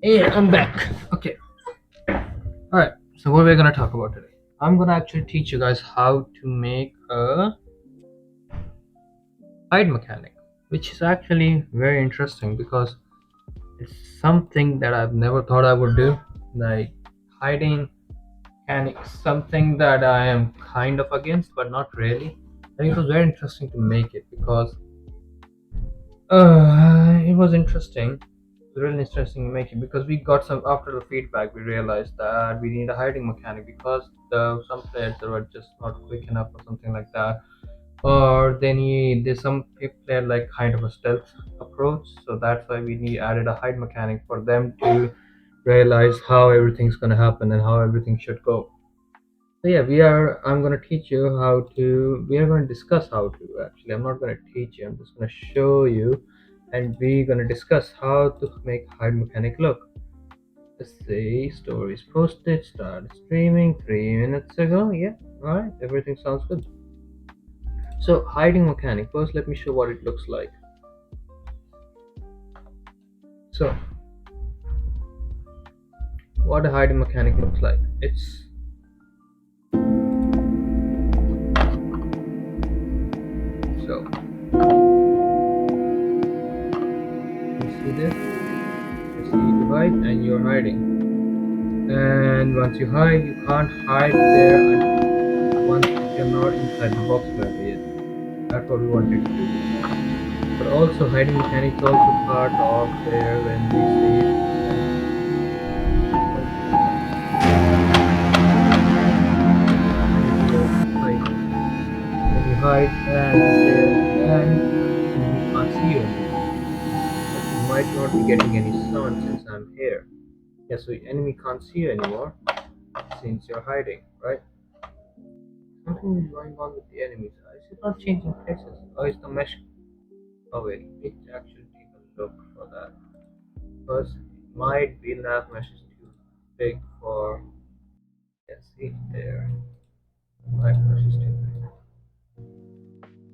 Hey, I'm back. Okay. All right. So what we're gonna talk about today? I'm gonna actually teach you guys how to make a hide mechanic, which is actually very interesting because it's something that I've never thought I would do. Like hiding mechanics, something that I am kind of against, but not really. And it was very interesting to make it because it was interesting. Really interesting to make it because we got some after the feedback. We realized that we need a hiding mechanic because some players that were just not quick enough or something like that, or they need there's some player like kind of a stealth approach. So that's why we need added a hide mechanic for them to realize how everything's gonna happen and how everything should go. So yeah, we are. I'm gonna teach you how to. We are gonna discuss how to. Actually, I'm not gonna teach you. I'm just gonna show you, and we're gonna discuss how to make hide mechanic look. Let's see. Stories posted. Started streaming 3 minutes ago. Yeah. All right. Everything sounds good. So hiding mechanic. First, let me show what it looks like. So what a hiding mechanic looks like. It's so. You see this? You see you hide, and you're hiding. And once you hide, you can't hide there once if you're not inside the box barrier. That's what we wanted to do. But also hiding mechanics also part of there when we see when you hide and enemy can't see you anymore. But you might not be getting any sound since I'm here. Yeah, so enemy can't see you anymore since you're hiding, right? Something is going on with the enemy's eyes. It's not changing places. Oh, it's the mesh. Oh wait, it actually take a look for that. First, it might be nav mesh is too big for. Yes, see there. Nav mesh is too big.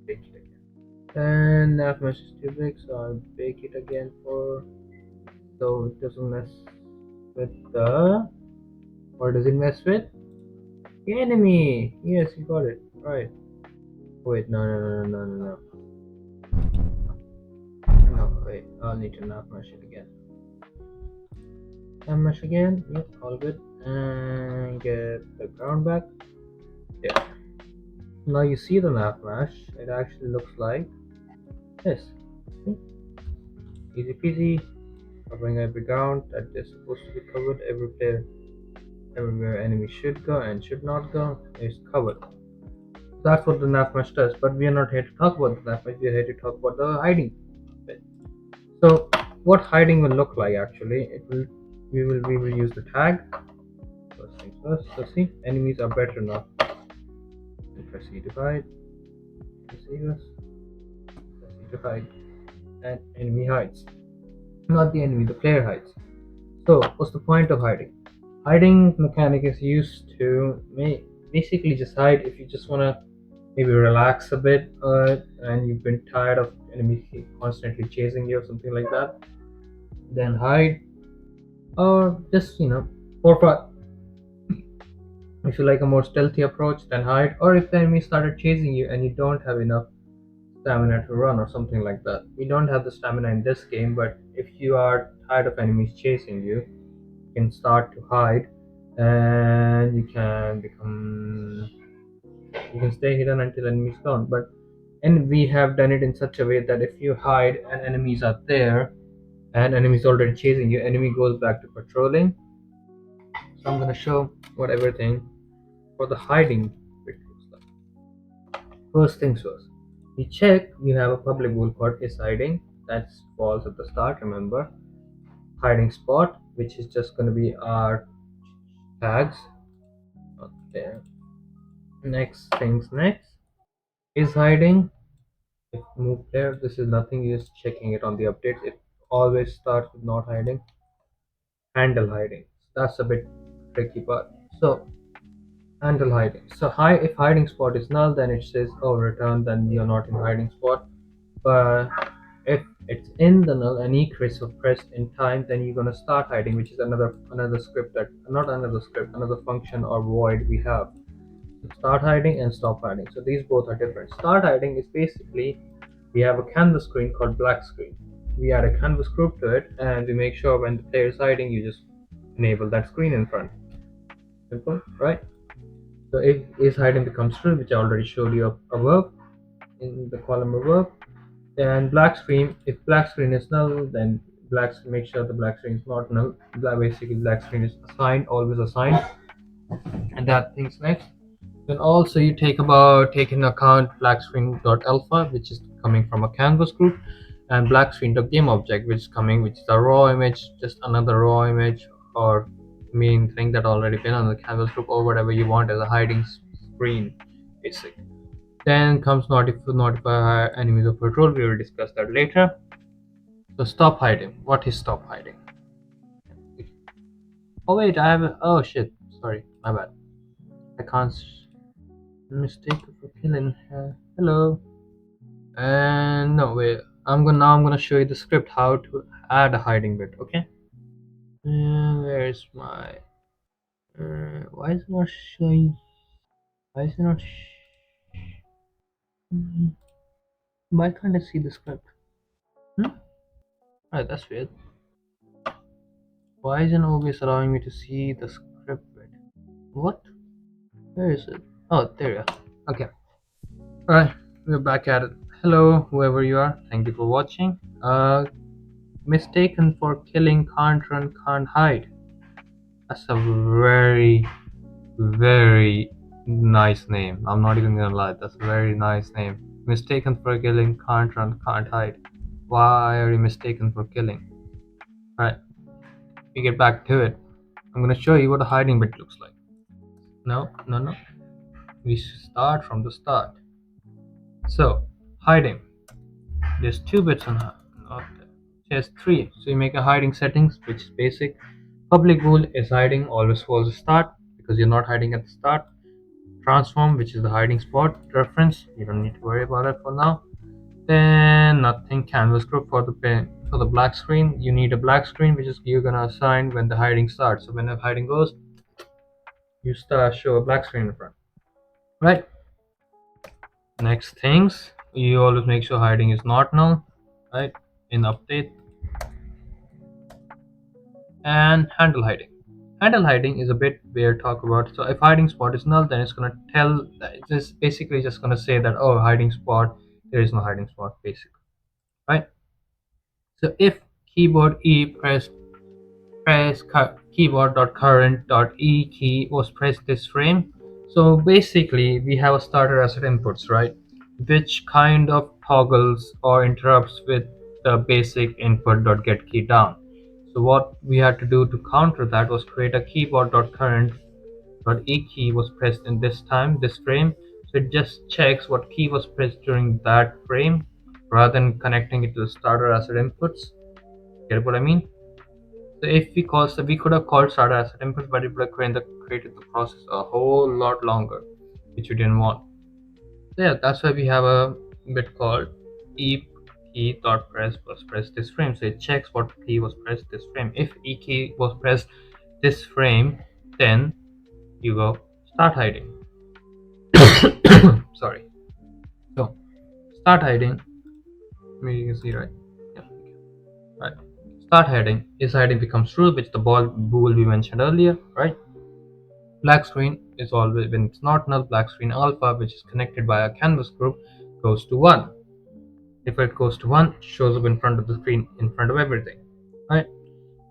Bake it again. And nav mesh is too big, so I'll bake it again for so it doesn't mess with the. What does it mess with? The enemy. Yes, you got it right. Wait, no. No, wait. I'll need to nav mesh it again. Nav mesh again. Yep, all good. And get the ground back. Yeah. Now you see the nav mesh. It actually looks like this. See? Easy peasy. Covering every ground that is supposed to be covered. Every player, everywhere enemy should go and should not go is covered. That's what the nav mesh does. But we are not here to talk about the nav mesh. We are here to talk about the hiding bit. So what hiding will look like actually? It will. We will use the tag. First things first. So see, enemies are better now. Press E to hide. Press E press E to hide. And enemy hides. Not the enemy, the player hides. So, what's the point of hiding? Hiding mechanic is used to basically just hide if you just want to maybe relax a bit and you've been tired of enemies constantly chasing you or something like that. Then hide, or just for fun. If you like a more stealthy approach, then hide. Or if the enemy started chasing you and you don't have enough stamina to run or something like that. We don't have the stamina in this game, but if you are tired of enemies chasing you, you can start to hide and you can stay hidden until enemies gone. But and we have done it in such a way that if you hide and enemies are there and enemies already chasing you, enemy goes back to patrolling. So I'm gonna show what everything for the hiding bit looks like. First things first. You check you have a public goal called is hiding. That falls at the start, remember. Hiding spot, which is just gonna be our tags. Okay. Next things next is hiding. If move player, this is nothing, you're just checking it on the updates. It always starts with not hiding. Handle hiding. That's a bit tricky part. So handle hiding. So if hiding spot is null, then it says oh return, then you're not in hiding spot. But If it's in the null and equal is pressed in time, then you're gonna start hiding, which is another script that not another script, another function or void we have. So start hiding and stop hiding. So these both are different. Start hiding is basically we have a canvas screen called black screen. We add a canvas group to it, and we make sure when the player is hiding, you just enable that screen in front. Simple, right? So if is hiding becomes true, which I already showed you above in the column above, then black screen. If black screen is null, then make sure the black screen is not null. Basically, black screen is assigned, always assigned, and that things next. Then also you take into account black screen dot alpha, which is coming from a canvas group, and black screen dot game object, which is a raw image, just another raw image or main thing that already been on the canvas group or whatever you want as a hiding screen, basic. Then comes notify enemies of patrol. We will discuss that later. So stop hiding. What is stop hiding? Oh wait, I have. Oh shit. Sorry, my bad. I can't. Mistake for killing. Hello. And no wait. I'm gonna show you the script how to add a hiding bit. Okay. Where's my? Why is it not showing? Why is it not? Why can't I see the script? Hmm? Alright, that's weird. Why isn't OBS allowing me to see the script bit? What? Where is it? Oh, there you are. Okay. Alright, we're back at it. Hello, whoever you are. Thank you for watching. Mistaken for killing can't run, can't hide. That's a very, very nice name. I'm not even gonna lie. That's a very nice name. Mistaken for killing can't run, can't hide. Why are you mistaken for killing? Alright, we get back to it. I'm gonna show you what a hiding bit looks like. No, no, no. We start from the start. So, hiding. There's two bits on there's three. So you make a hiding settings, which is basic. Public rule is hiding always falls start because you're not hiding at the start. Transform, which is the hiding spot. Reference, you don't need to worry about it for now. Then nothing. Canvas group for the black screen. You need a black screen, which is you're gonna assign when the hiding starts. So when the hiding goes, you start show a black screen in front. Right. Next things, you always make sure hiding is not null, right? In update. And handle hiding. Handle hiding is a bit weird talk about. So if hiding spot is null, then it's gonna tell it's just basically just gonna say that oh hiding spot, there is no hiding spot basically. Right? So if keyboard E press keyboard.current.e key was pressed this frame. So basically we have a starter asset inputs, right? Which kind of toggles or interrupts with the basic input.get key down. So what we had to do to counter that was create a keyboard.current.e key was pressed in this frame. So it just checks what key was pressed during that frame rather than connecting it to the starter asset inputs. Get what I mean? So if we could have called starter asset inputs, but it would have created the process a whole lot longer, which we didn't want. So yeah, that's why we have a bit called e key dot press was pressed this frame. So it checks what key was pressed this frame. If e key was pressed this frame, then you go start hiding. Sorry. So start hiding. Maybe you can see right. Yeah. Right. Start hiding is hiding becomes true, which the bool we mentioned earlier, right? Black screen is always when it's not null. Black screen alpha, which is connected by a canvas group, goes to 1. If it goes to 1, it shows up in front of the screen, in front of everything. Right?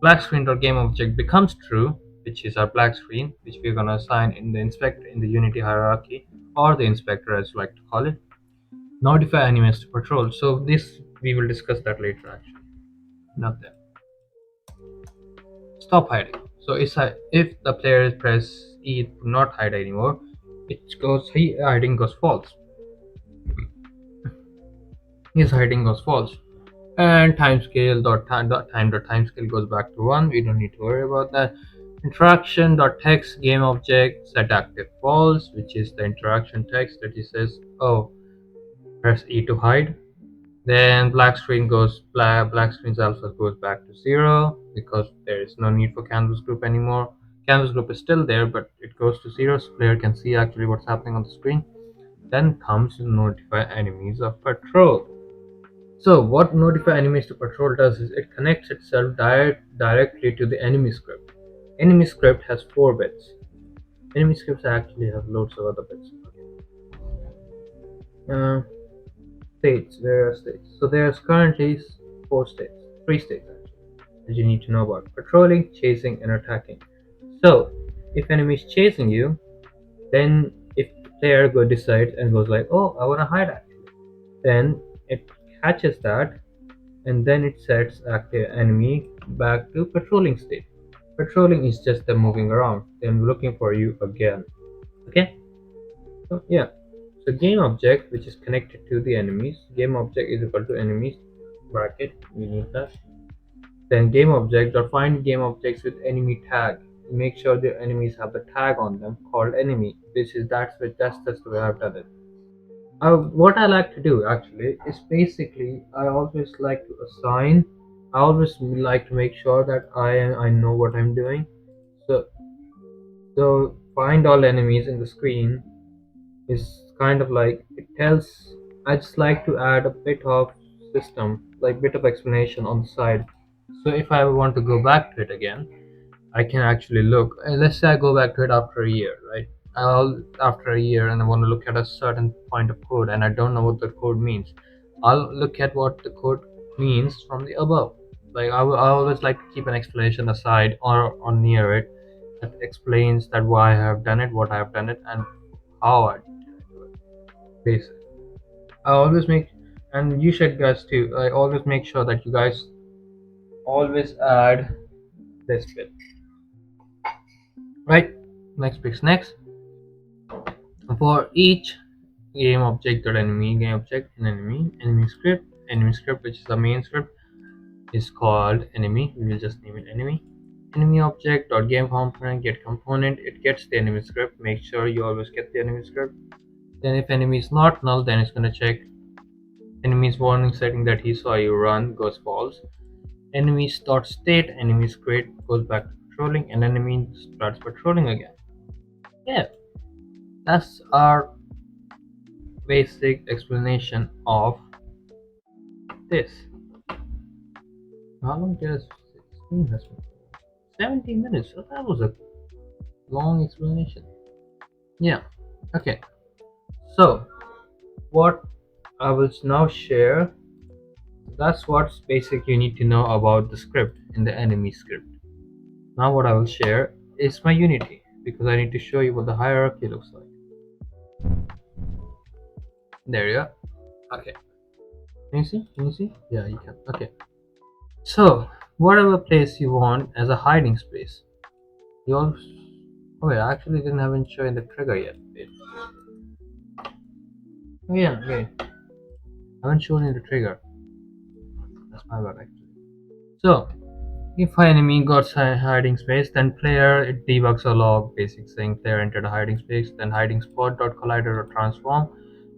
Black screen dot game object becomes true, which is our black screen, which we're gonna assign in the inspector in the Unity hierarchy, or the inspector as you like to call it. Notify enemies to patrol. So this we will discuss that later actually. Not there. Stop hiding. So if the player press E to not hide anymore, it goes hiding goes false. His hiding goes false. And timescale goes back to 1. We don't need to worry about that. Interaction.text game object set active false, which is the interaction text that he says, oh, press E to hide. Then black screen's alpha goes back to 0 because there is no need for canvas group anymore. Canvas group is still there, but it goes to 0 so player can see actually what's happening on the screen. Then comes to notify enemies of patrol. So what notify enemies to patrol does is it connects itself directly to the enemy script. Enemy script has 4 bits. Enemy scripts actually have loads of other bits. Uh, States, there are states. So there's currently 4 states, 3 states actually, that you need to know about: patrolling, chasing, and attacking. So if enemy is chasing you, then if the player decides and goes like, "Oh, I want to hide," actually, then it catches that, and then it sets active enemy back to patrolling state. Patrolling is just them moving around, them looking for you again. Okay, so yeah. So game object which is connected to the enemies, game object is equal to enemies bracket, we need that. Then game object or find game objects with enemy tag. Make sure the enemies have the tag on them called enemy. That's the way I've done it. What I like to do actually is basically I always like to assign. I always like to make sure that I know what I'm doing. So find all enemies in the screen is kind of like it tells. I just like to add a bit of system, like bit of explanation on the side. So if I want to go back to it again, I can actually look. Let's say I go back to it after a year, right? After a year, and I want to look at a certain point of code, and I don't know what the code means. I'll look at what the code means from the above. Like I always like to keep an explanation aside or near it that explains that why I have done it, what I have done it, and how I do it. Basically, I always make, and you should guys too. I always make sure that you guys always add this bit, right? Next picks next. For each game object or enemy, game object and enemy script which is the main script is called enemy. We will just name it enemy. Enemy object or game component get component. It gets the enemy script. Make sure you always get the enemy script. Then if enemy is not null, then it's gonna check enemy's warning setting that he saw you run goes false. Enemies dot state enemies create goes back to patrolling, and enemy starts patrolling again. Yeah, that's our basic explanation of this. How long does screen has been? 17 minutes. So that was a long explanation. Yeah. Okay. So what I will now share. That's what's basic you need to know about the script in the enemy script. Now what I will share is my Unity because I need to show you what the hierarchy looks like. There you go. Okay. Can you see? Can you see? Yeah, you can. Okay. So whatever place you want as a hiding space, you also. Oh wait, I actually didn't haven't shown the trigger yet. Wait. Oh yeah, wait. I haven't shown you the trigger. That's my bad actually. So if an enemy got hiding space, then player it debugs a log basic saying player entered a hiding space, then hiding spot dot collider or transform.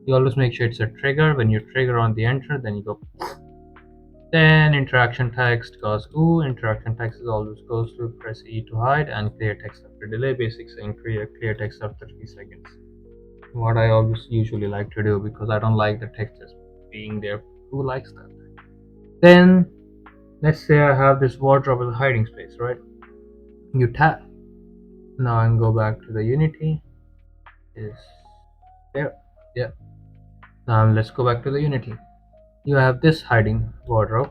You always make sure it's a trigger. When you trigger on the enter, then you go. Then interaction text goes ooh. Interaction text is always goes to press E to hide, and clear text after delay basic saying clear text after 3 seconds. What I always usually like to do because I don't like the text just being there. Who likes that? Then let's say I have this wardrobe as a hiding space, right? You tap. Now I can go back to the Unity. Is there? Yeah. Now let's go back to the Unity. You have this hiding wardrobe.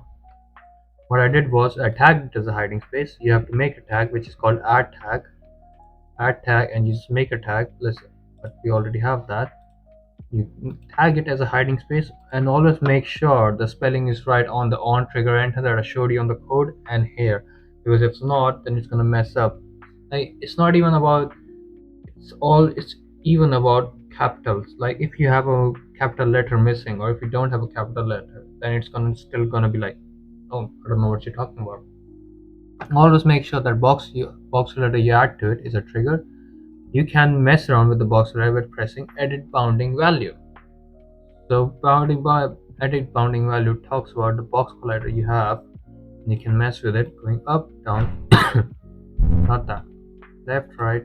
What I did was I tagged it as a hiding space. You have to make a tag which is called add tag, and you just make a tag. Listen, but we already have that. You tag it as a hiding space and always make sure the spelling is right on the on trigger enter that I showed you on the code and here, because if it's not, then it's gonna mess up. Like it's not even about it's even about capitals. Like if you have a capital letter missing or if you don't have a capital letter, then it's gonna be like, oh, I don't know what you're talking about. Always make sure that box letter you add to it is a trigger. You can mess around with the box letter by pressing edit bounding value. So edit bounding value talks about the box collider you have. You can mess with it going up, down, not that, left, right.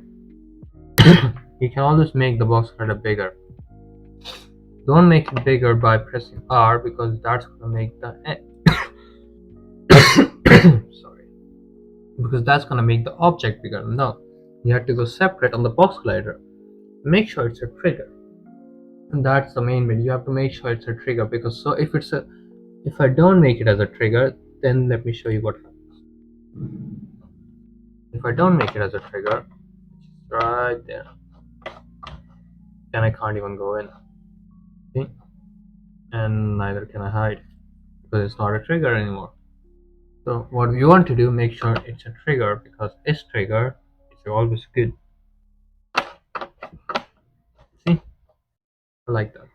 You can always make the box collider bigger. Don't make it bigger by pressing R because that's gonna make the sorry, because that's gonna make the object bigger. No, you have to go separate on the box collider. Make sure it's a trigger. And that's the main bit. You have to make sure it's a trigger because so if I don't make it as a trigger, then let me show you what happens. If I don't make it as a trigger, which is right there, then I can't even go in. See? And neither can I hide because it's not a trigger anymore. So what we want to do, make sure it's a trigger because it's trigger is always good. See? I like that.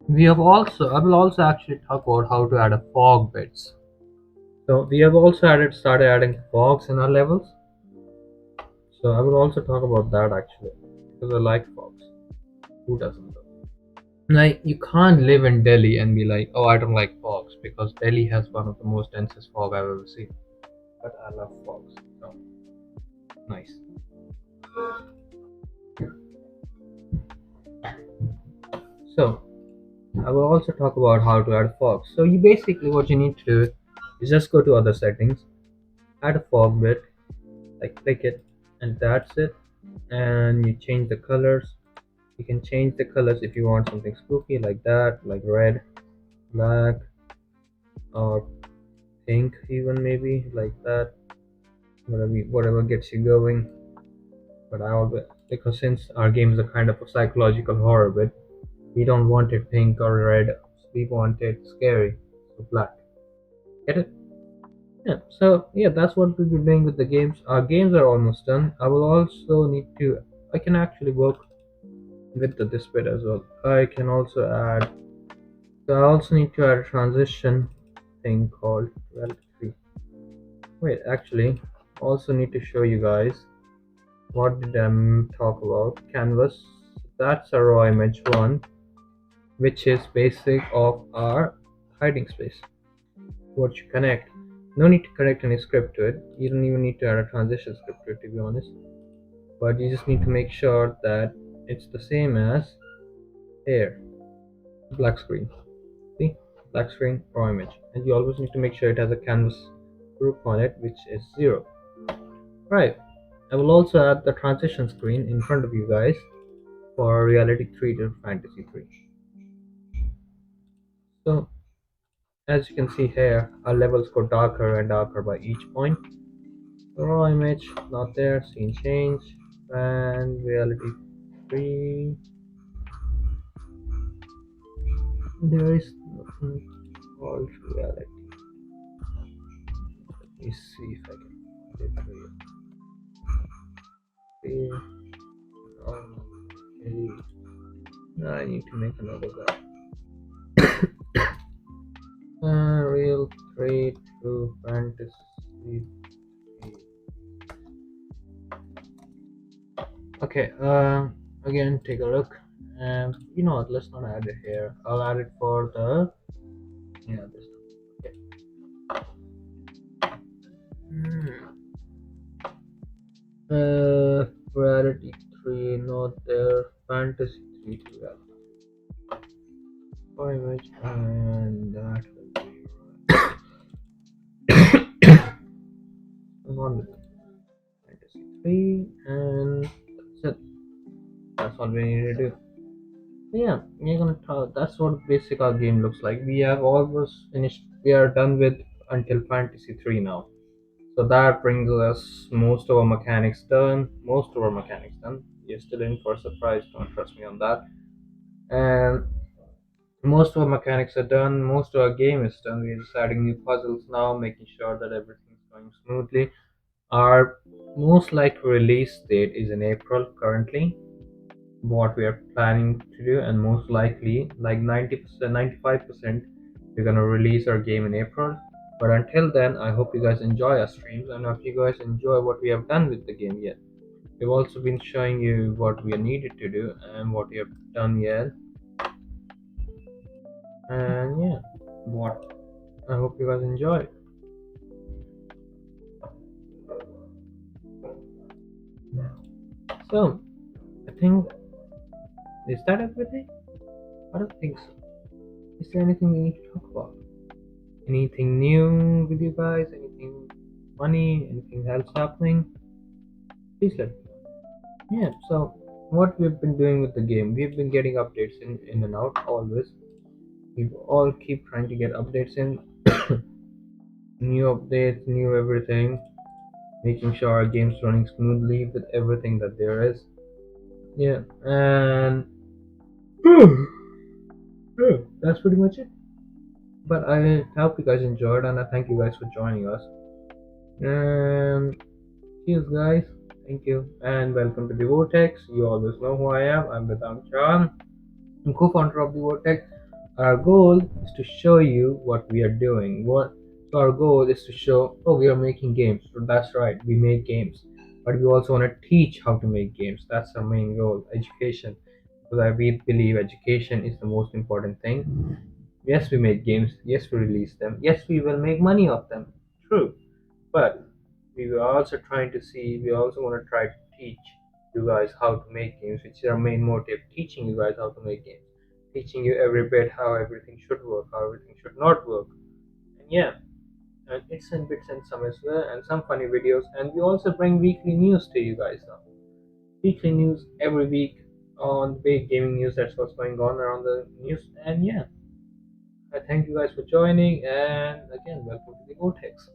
I will also actually talk about how to add a fog bits. So we have also started adding fogs in our levels. So I will also talk about that actually because I like fogs. Who doesn't though? Like you can't live in Delhi and be like, oh, I don't like fogs because Delhi has one of the most densest fog I've ever seen. But I love fogs. So nice. So I will also talk about how to add fog. So you basically what you need to do is just go to other settings, add a fog bit, like click it, and that's it. And you change the colors. You can change the colors if you want something spooky like that, like red, black, or pink, even maybe like that. Whatever gets you going. But I always because since our game is a kind of a psychological horror bit, we don't want it pink or red. We want it scary, so black. Get it? Yeah. So yeah, that's what we'll be doing with the games. Our games are almost done. I will also need to. I can actually work with this bit as well. I can also add. So I also need to add a transition thing called reality 3. Wait, actually, also need to show you guys what did I talk about. Canvas. That's a raw image one, which is basic of our hiding space. What you connect. No need to connect any script to it. You don't even need to add a transition script to it, to be honest. But you just need to make sure that it's the same as here, black screen. See, black screen raw image, and you always need to make sure it has a canvas group on it, which is 0. Right. I will also add the transition screen in front of you guys for reality 3 to fantasy 3. So as you can see here, our levels go darker and darker by each point. Raw image not there, scene change, and reality 3. There is nothing called reality. Let me see if I can find it here. Okay. I need to make another guy. Real 3 to fantasy. Okay, again, take a look. And you know what, let's not add it here. I'll add it for the. Yeah, this one. Okay. Reality 3, not there. Fantasy 3 to reality. For image, and that will be one fantasy 3, and that's it. That's all we need to do. Yeah, we're gonna talk. That's what basic our game looks like. We have almost finished. We are done with until Fantasy 3 now. So that brings us most of our mechanics done. Most of our mechanics done. You're still in for a surprise. Don't trust me on that. And most of our mechanics are done. Most of our game is done. We're just adding new puzzles now, making sure that everything's going smoothly. Our most likely release date is in April currently. What we are planning to do, and most likely like 90%, 95%, we're going to release our game in April. But until then, I hope you guys enjoy our streams, and I hope you guys enjoy what we have done with the game yet. We've also been showing you what we are needed to do and what we have done yet. And yeah, What? I hope you guys enjoy. So, I think, is that everything? I don't think so. Is there anything we need to talk about? Anything new with you guys? Anything funny? Anything else happening? Please let me know. Yeah, so what we've been doing with the game, we've been getting updates in and out always. We all keep trying to get updates in, new updates, new everything, making sure our game's running smoothly with everything that there is. Yeah, and yeah, that's pretty much it. But I hope you guys enjoyed, and I thank you guys for joining us. And cheers, guys. Thank you, and welcome to the Vortex. You always know who I am. I'm Vedant Chan. I'm co-founder of the Vortex. Our goal is to show you what we are doing. What so our goal is to show, oh, we are making games. So that's right, we make games, but we also want to teach how to make games. That's our main goal, education. Because we believe education is the most important thing. Yes, we make games. Yes, we release them. Yes, we will make money off them. True, but we were also trying to see. We also want to try to teach you guys how to make games, which is our main motive. Teaching you guys how to make games, teaching you every bit how everything should work, how everything should not work, and yeah, and it's in bits and some as well, and some funny videos. And we also bring weekly news to you guys now. Weekly news every week on the big gaming news. That's what's going on around the news, and yeah. I thank you guys for joining, and again, welcome to the Vortex.